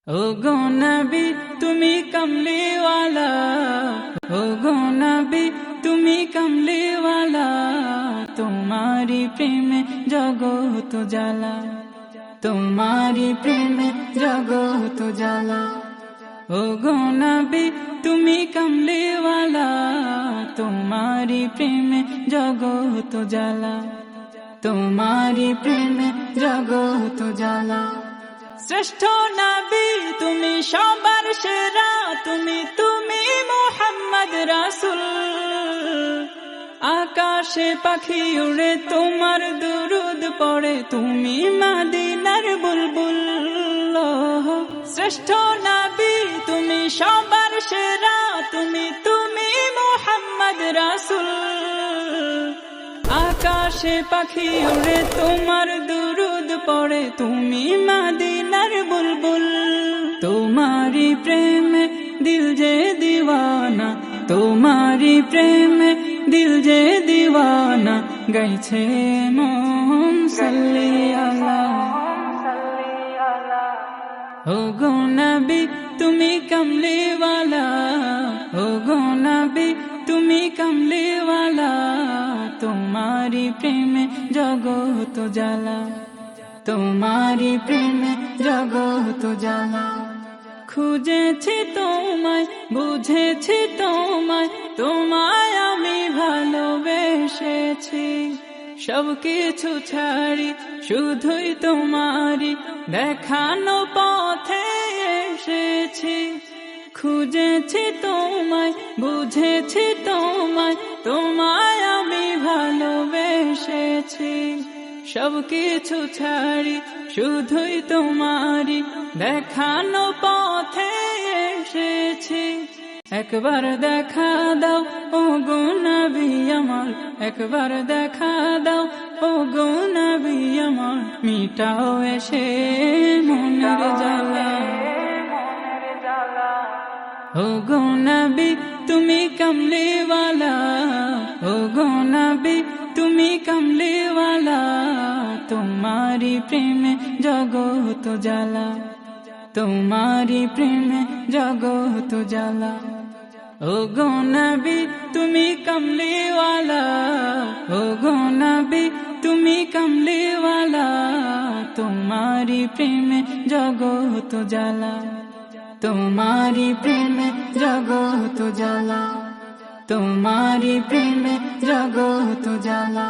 ও গো নবী তুমি কমলিওয়ালা, ও গো নবী তুমি কমলিওয়ালা, তোমারি প্রেমে জগত জ্বালা, তোমারি প্রেমে জগত জ্বালা। ও গো নবী তুমি কমলিওয়ালা, তোমারি প্রেমে জগত জ্বালা, তোমারি প্রেমে জগত জ্বালা। শ্রেষ্ঠ নবী তুমি সবার সেরা, তুমি তুমি মুহাম্মদ রাসূল। আকাশে পাখি উড়ে তোমার দুরুদ পড়ে, তুমি মদিনার বুলবুল। শ্রেষ্ঠ নবী তুমি সবার সেরা, তুমি তুমি মুহাম্মদ রাসূল। আকাশে পাখি উড়ে তোমার দুরুদ পড়ে, তুমি মদিনার বুলবুল। তোমারি প্রেমে দিল যে দিওয়ানা, তোমারি প্রেমে দিল যে দিওয়ানা, গাইছে মন সাল্লি আলা। ও গো নবী তুমি কমলিওয়ালা, ও গো নবী তুমি কমলিওয়ালা, তোমারি প্রেমে জগত জ্বালা, তোমারি প্রেমে জগত জ্বালা। খুঁজেছি তোমায়, বুঝেছি তোমায়, তোমায় আমি ভালোবেসেছি। সবকিছু ছাড়ি শুধুই তোমারি দেখানো পথে এসেছি। খুঁজেছি তোমায়, বুঝেছি তোমায়, তোমায় আমি ভালোবেসেছি। সবকিছু ছাড়ি শুধুই তোমারি দেখানো পথে এসেছি। একবার দেখা দাও ও গো নবী আমার, একবার দেখা দাও ও গো নবী আমার, মিটাও এসে মনের জ্বালা। ও গো নবী তুমি কমলিওয়ালা, ও গো নবী তুমি কমলিওয়ালা, তোমারি প্রেমে জগত জ্বালা, তোমারি প্রেমে জগত জ্বালা। ও গো নবী তুমি কমলিওয়ালা, ও গো নবী তুমি কমলিওয়ালা, তোমারি প্রেমে জগত জ্বালা, তোমারি প্রেমে জগত জ্বালা, তোমারি প্রেমে জগত জ্বালা।